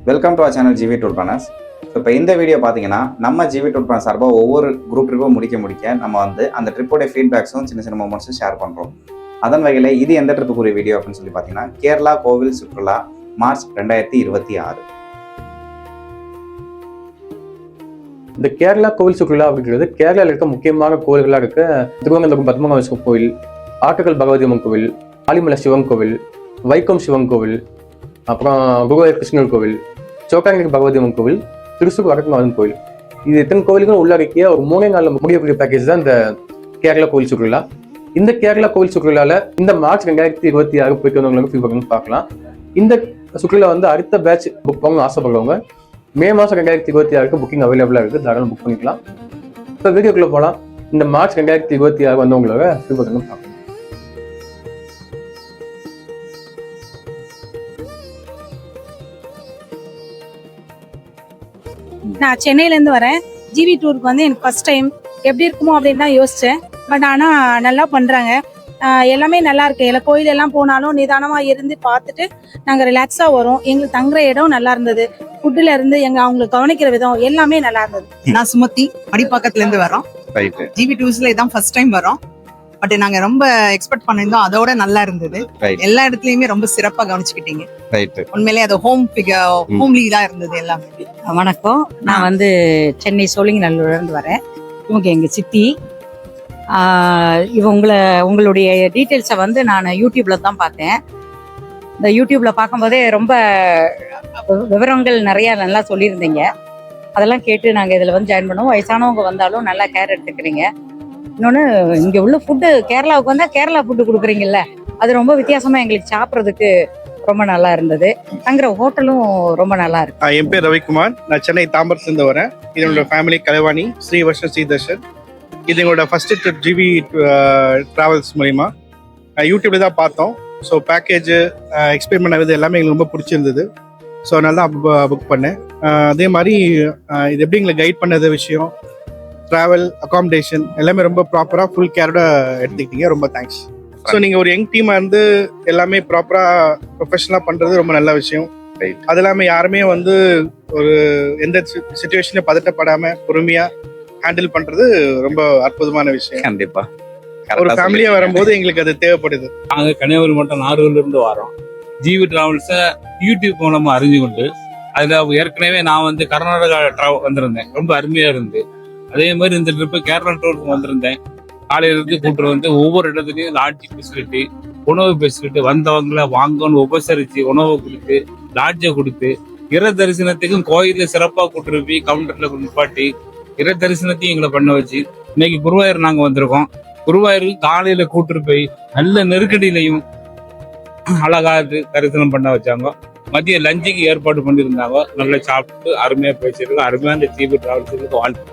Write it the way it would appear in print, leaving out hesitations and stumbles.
Welcome to our channel GV tour planners. இப்போ இந்த video பார்த்தீங்கன்னா நம்ம ஜிவி டூர் பிளான் சார்பாக ஒவ்வொரு குரூப் ட்ரிப்பும் முடிக்க நம்ம வந்து அந்த ட்ரிப்போடைய ஃபீட்பேக்ஸும் சின்ன சின்ன மொமெண்ட்ஸும் ஷேர் பண்ணுறோம். அதன் வகையில் இது எந்த ட்ரிப்புக்குரிய வீடியோ அப்படின்னு சொல்லி பார்த்தீங்கன்னா கேரளா கோவில் சுற்றுலா மார்ச் 2026. இந்த கேரளா கோவில் சுற்றுலா அப்படிங்கிறது கேரளாவில் இருக்க முக்கியமான கோவில்களாக இருக்க திருவனந்தபுரம் பத்மநாப கோவில், ஆட்டுக்கல் பகவதி அம்மன் கோவில், ஆலிமலை சிவன் கோவில், வைக்கம் சிவன் கோவில், அப்புறம் குருவாயூர் கிருஷ்ணர் கோவில், சோக்காங்கி பகவதி அம்மன் கோவில், திருசூர் வடக்குநாதன் கோவில். இது எத்தனை கோவில்களும் உள்ளடக்கிய ஒரு 3 நாளில் முடியக்கூடிய பேக்கேஜ் தான் இந்த கேரளா கோவில் சுற்றுலா. இந்த கேரளா கோவில் சுற்றுலால இந்த மார்ச் 2026 போயிட்டு வந்தவங்களுக்கு ஃபீட்பேக் பார்க்கலாம். இந்த சுற்றுலா வந்து அடுத்த பேட்ச் புக் பண்ணணும்னு ஆசைப்படுறவங்க மே மாதம் 2026 புக்கிங் அவைலபிளாக இருக்குது, தாராளம் புக் பண்ணிக்கலாம். இப்போ வீடியோக்குள்ளே போகலாம். இந்த மார்ச் 2026 வந்தவங்களோட ஃபீட்பேக் பார்க்கலாம். நான் சென்னையிலேருந்து வரேன். ஜிவி டூருக்கு வந்து எனக்கு ஃபர்ஸ்ட் டைம் எப்படி இருக்குமோ அப்படின்னு தான் யோசித்தேன். பட் ஆனால் நல்லா பண்ணுறாங்க, எல்லாமே நல்லா இருக்கு. எல்லா கோயிலெல்லாம் போனாலும் நிதானமாக இருந்து பார்த்துட்டு நாங்கள் ரிலாக்ஸாக வரோம். எங்களுக்கு தங்குற இடம் நல்லா இருந்தது. ஃபுட்டில் இருந்து அவங்களை கவனிக்கிற விதம் எல்லாமே நல்லா இருந்தது. நான் சுமதி அடிப்பாக்கத்துலேருந்து வரோம். ஜிவி டூர்ஸ்ல இதான் ஃபர்ஸ்ட் டைம் வரோம். பட் நாங்க ரொம்ப எக்ஸ்பெக்ட் பண்ணிருந்தோம், அதோட நல்லா இருந்தது. எல்லா இடத்துலயுமே ரொம்ப சிறப்பா கவனிச்சுக்கிட்டீங்க. உண்மையிலே அது ஹோம்லி தான் இருந்தது எல்லாமே. வணக்கம், நான் வந்து சென்னை சோழிங்கநல்லூர்ல இருந்து வரேன். இவங்க எங்க சித்தி. உங்களுடைய டீட்டெயில்ஸை வந்து நான் யூடியூப்ல தான் பார்த்தேன். இந்த யூடியூப்ல பார்க்கும்போதே ரொம்ப விவரங்கள் நிறைய நல்லா சொல்லியிருந்தீங்க. அதெல்லாம் கேட்டு நாங்கள் இதில் வந்து ஜாயின் பண்ணுவோம். வயசானவங்க வந்தாலும் நல்லா கேர் எடுத்துக்கிறீங்க. இன்னொன்று, இங்கே உள்ள ஃபுட்டு கேரளாவுக்கு வந்தால் கேரளா ஃபுட்டு கொடுக்குறீங்கல்ல, அது ரொம்ப வித்தியாசமாக எங்களுக்கு சாப்பிட்றதுக்கு ரொம்ப நல்லா இருந்தது. தங்குற ஹோட்டலும் ரொம்ப நல்லா இருக்கு. என் பேர் ரவிக்குமார், நான் சென்னை தாம்பரத்துலேருந்து வரேன். இது என்னோட ஃபேமிலி கலைவாணி, ஸ்ரீவர்ஷன் ஸ்ரீதர்ஷன். இது எங்களோட ஃபர்ஸ்ட் ட்ரிப் ஜிவி ட்ராவல்ஸ் மூலிமா யூடியூப்ல தான் பார்த்தோம். ஸோ பேக்கேஜ் எக்ஸ்பிளைன் பண்ணது எல்லாமே எங்களுக்கு ரொம்ப பிடிச்சிருந்தது. ஸோ அதனால தான் புக் பண்ணேன். அதே மாதிரி இது எப்படி எங்களை கைட் பண்ணது விஷயம், ட்ராவல், அகாமடேஷன் எல்லாமே ரொம்ப ப்ராப்பராக ஃபுல் கேரோட எடுத்துக்கிட்டீங்க. ரொம்ப தேங்க்ஸ். ஸோ நீங்கள் ஒரு யங் டீமாக இருந்து எல்லாமே ப்ராப்பராக ப்ரொஃபஷனலாக பண்ணுறது ரொம்ப நல்ல விஷயம். அது இல்லாமல் யாருமே வந்து ஒரு எந்த சுச்சுவேஷனையும் பதட்டப்படாமல் பொறுமையாக ஹேண்டில் பண்ணுறது ரொம்ப அற்புதமான விஷயம். கண்டிப்பாக ஒரு ஃபேமிலியாக வரும்போது எங்களுக்கு அது தேவைப்படுது. நாங்கள் கன்னியாகுமரி மாவட்டம் நாகூர்லேருந்து வரோம். ஜிவி டிராவல்ஸை யூடியூப் மூலமாக அறிஞ்சு கொண்டு அதில் ஏற்கனவே நான் வந்து கர்நாடகா வந்திருந்தேன். ரொம்ப அருமையாக இருந்து. அதே மாதிரி இந்த ட்ரிப்பு கேரளா டூருக்கு வந்திருந்தேன். காலையிலிருந்து கூட்டு வந்து ஒவ்வொரு இடத்துலையும் லாட்ஜி ஃபெசிலிட்டி, உணவு ஃபெசிலிட்டி, வந்தவங்களை வாங்கன்னு உபசரித்து உணவை கொடுத்து லாட்ஜை கொடுத்து இற தரிசனத்துக்கும் கோயிலில் சிறப்பாக கூட்டுருப்பி கவுண்டரில் நிப்பாட்டி இற தரிசனத்தையும் எங்களை பண்ண வச்சு இன்னைக்கு குருவாயூர் நாங்கள் வந்திருக்கோம். குருவாயூருக்கு காலையில் கூட்டு போய் நல்ல நெருக்கடியிலையும் அழகாக தரிசனம் பண்ண வச்சாங்க. மதிய லஞ்சுக்கு ஏற்பாடு பண்ணியிருந்தாங்க. நல்லா சாப்பிட்டு அருமையாக பேசியிருக்கோம். அருமையாக இந்த ஜிவி டிராவல்ஸுக்கு வாழ்த்து.